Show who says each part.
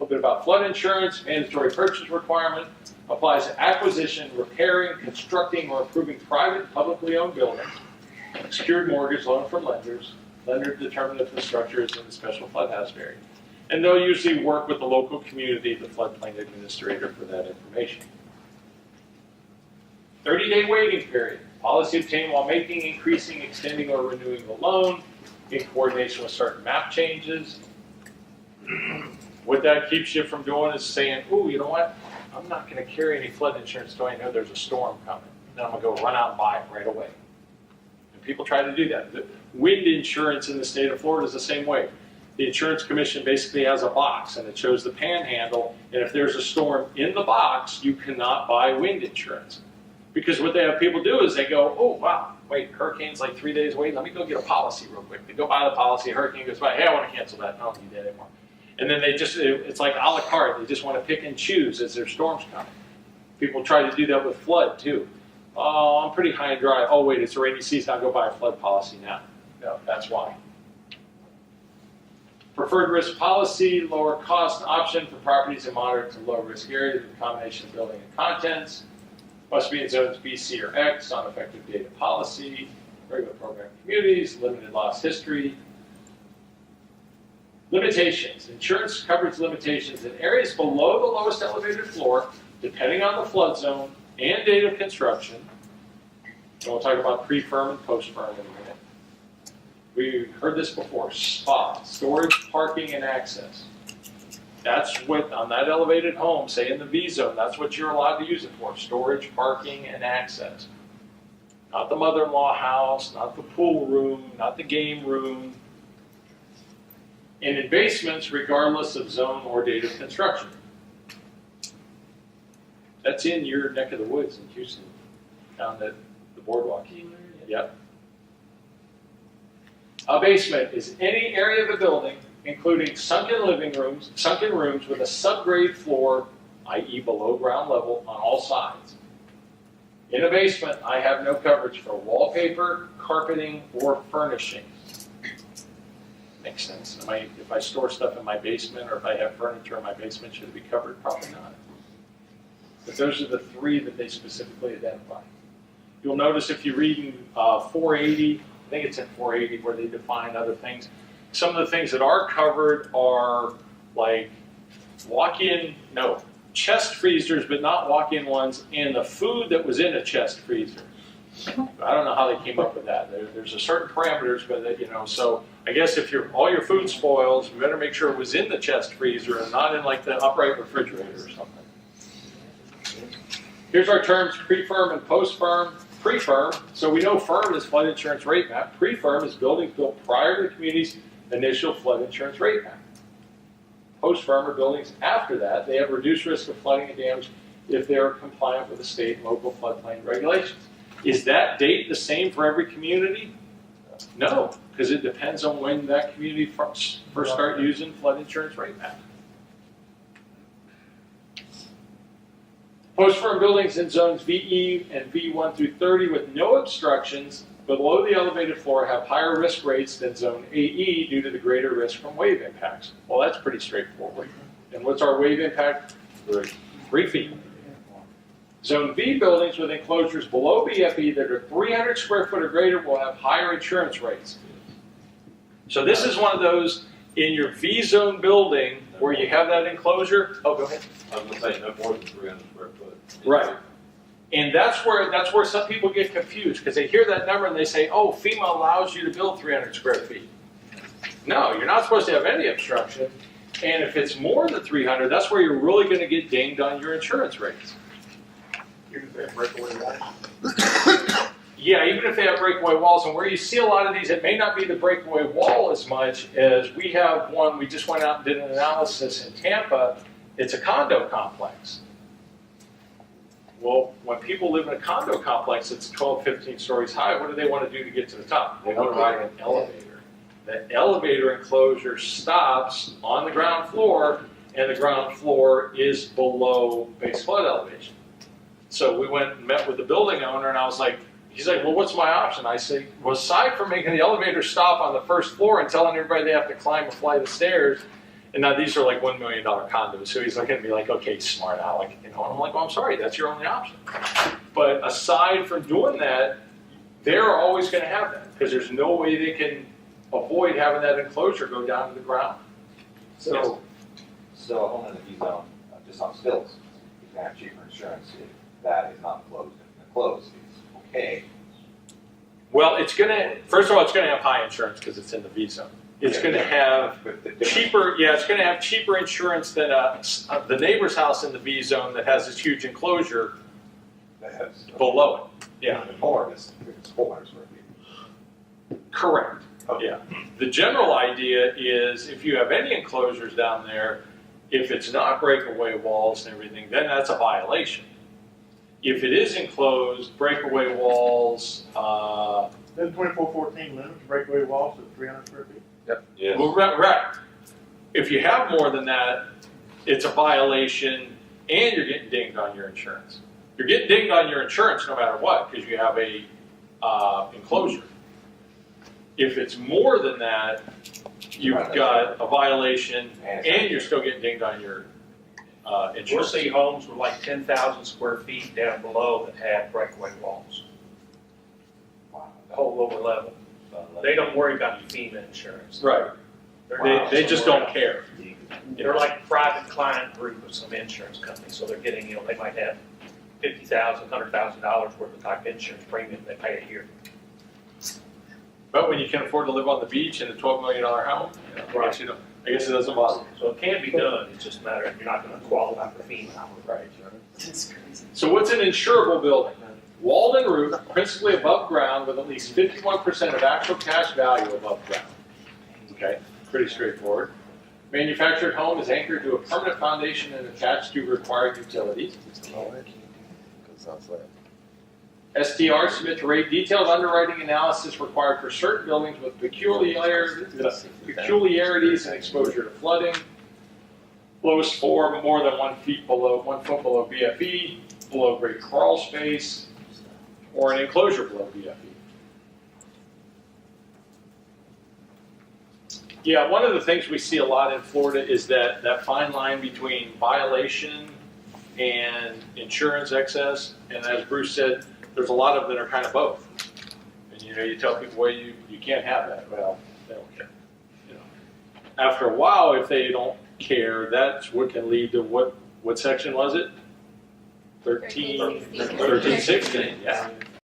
Speaker 1: little bit about flood insurance. Mandatory purchase requirement applies to acquisition, repairing, constructing, or improving private, publicly owned buildings. Secured mortgage loan from lenders. Lender determine if the structure is in the special flood hazard area. And they'll usually work with the local community, the floodplain administrator, for that information. 30-day waiting period. Policy obtained while making, increasing, extending, or renewing the loan in coordination with certain map changes. What that keeps you from doing is saying, ooh, you know what? I'm not going to carry any flood insurance until I know there's a storm coming. Then I'm going to go run out and buy it right away. And people try to do that. The wind insurance in the state of Florida is the same way. The insurance commission basically has a box, and it shows the panhandle, and if there's a storm in the box, you cannot buy wind insurance. Because what they have people do is they go, oh, wow, wait, hurricane's like 3 days away, let me go get a policy real quick. They go buy the policy, a hurricane goes by, hey, I want to cancel that. I don't need that anymore. And then they just, it's like a la carte. They just want to pick and choose as their storms come. People try to do that with flood, too. Oh, I'm pretty high and dry. Oh, wait, it's a rainy season. I'll go buy a flood policy now. No, that's why. Preferred risk policy, lower cost option for properties in moderate to low risk areas with a combination of building and contents. Must be in zones B, C, or X on effective data policy. Regular program communities, limited loss history. Limitations, insurance coverage limitations in areas below the lowest elevated floor, depending on the flood zone and date of construction. And we'll talk about pre-firm and post-firm in a minute. We heard this before, SPA, storage, parking, and access. That's what, on that elevated home, say in the V zone, that's what you're allowed to use it for, storage, parking, and access. Not the mother-in-law house, not the pool room, not the game room. And in basements, regardless of zone or date of construction. That's in your neck of the woods in Houston, down at the boardwalk. Yep. A basement is any area of the building, including sunken rooms with a subgrade floor, i.e. below ground level, on all sides. In a basement, I have no coverage for wallpaper, carpeting, or furnishing. Makes sense. If I store stuff in my basement or if I have furniture in my basement, should it be covered? Probably not. But those are the three that they specifically identify. You'll notice if you read in 480, I think it's in 480 where they define other things. Some of the things that are covered are like chest freezers, but not walk-in ones, and the food that was in a chest freezer. I don't know how they came up with that. There's a certain parameters, but so I guess if all your food spoils, you better make sure it was in the chest freezer and not in like the upright refrigerator or something. Here's our terms: pre-firm and post-firm. Pre-firm, so we know firm is flood insurance rate map. Pre-firm is buildings built prior to the community's initial flood insurance rate map. Post-firm are buildings after that. They have reduced risk of flooding and damage if they are compliant with the state and local floodplain regulations. Is that date the same for every community? No, because it depends on when that community first start using flood insurance rate map. Post-firm buildings in zones VE and V1 through 30 with no obstructions below the elevated floor have higher risk rates than zone AE due to the greater risk from wave impacts. Well, that's pretty straightforward. And what's our wave impact? 3 feet. Zone V buildings with enclosures below BFE that are 300 square foot or greater will have higher insurance rates. So this is one of those in your V zone building where you have that enclosure. Oh, go ahead.
Speaker 2: I was going to say no more than 300 square foot.
Speaker 1: Right. And that's where some people get confused because they hear that number and they say, oh, FEMA allows you to build 300 square feet. No, you're not supposed to have any obstruction. And if it's more than 300, that's where you're really going to get dinged on your insurance rates.
Speaker 2: Even if they have breakaway walls.
Speaker 1: Yeah, even if they have breakaway walls. And where you see a lot of these, it may not be the breakaway wall as much as we have one. We just went out and did an analysis in Tampa. It's a condo complex. Well, when people live in a condo complex that's 12, 15 stories high, what do they want to do to get to the top? They want to ride an elevator. The elevator enclosure stops on the ground floor, and the ground floor is below base flood elevation. So we went and met with the building owner, and I was like, he's like, well, what's my option? I say, well, aside from making the elevator stop on the first floor and telling everybody they have to climb a flight of stairs And now these are like $1 million condos, so he's looking at me like, okay, smart aleck, you know, and I'm like, well, I'm sorry, that's your only option. But aside from doing that, they're always gonna have that, because there's no way they can avoid having that enclosure go down to the ground.
Speaker 3: So a home in the V zone, just on stilts, you can have cheaper insurance if that is not enclosed. If enclosed, it's okay.
Speaker 1: Well, it's gonna, first of all, it's gonna have high insurance because it's in the V zone. It's gonna have
Speaker 3: But the difference-
Speaker 1: cheaper, yeah, it's gonna have cheaper insurance than the neighbor's house in the V zone that has this huge enclosure
Speaker 3: that has
Speaker 1: below it. Yeah,
Speaker 3: even more of this, if it's 400 square feet.
Speaker 1: correct.
Speaker 3: Okay.
Speaker 1: Yeah. The general idea is if you have any enclosures down there, if it's not breakaway walls and everything, then that's a violation. If it is enclosed, breakaway walls,
Speaker 2: Then 2414 limits breakaway walls to 300 square feet.
Speaker 3: Yes.
Speaker 1: well, right. If you have more than that, it's a violation and you're getting dinged on your insurance. You're getting dinged on your insurance no matter what, because you have a enclosure. If it's more than that, you've got a violation and you're still getting dinged on your
Speaker 4: We'll
Speaker 1: insurance.
Speaker 4: see homes with like 10,000 square feet down below that have breakaway walls,
Speaker 3: Wow.
Speaker 4: the whole lower level. They don't worry about the FEMA insurance.
Speaker 1: Right.
Speaker 4: They're
Speaker 1: They just
Speaker 4: somewhere
Speaker 1: don't
Speaker 4: else.
Speaker 1: care.
Speaker 4: They're like a private client group of some insurance company, so they're getting, they might have $50,000, $100,000 worth of type insurance premium they pay a year.
Speaker 1: But when you can afford to live on the beach in a $12 million home, I guess it doesn't bother.
Speaker 4: So it can be done, it's just a matter of you're not gonna qualify for FEMA.
Speaker 1: Right.
Speaker 5: That's crazy.
Speaker 1: So what's an insurable building? Walled and roofed, principally above ground, with at least 51% of actual cash value above ground. Okay, pretty straightforward. Manufactured home is anchored to a permanent foundation and attached to required utilities. STR submit to rate detailed underwriting analysis required for certain buildings with peculiarities and exposure to flooding. Lowest floor more than 1 foot below BFE, below grade crawl space, or an enclosure below BFE. Yeah, one of the things we see a lot in Florida is that fine line between violation and insurance excess. And as Bruce said, there's a lot of them that are kind of both. And you tell people, well, you can't have that. Well, they don't care. After a while, if they don't care, that's what can lead to what section was it? 13, 16, yeah.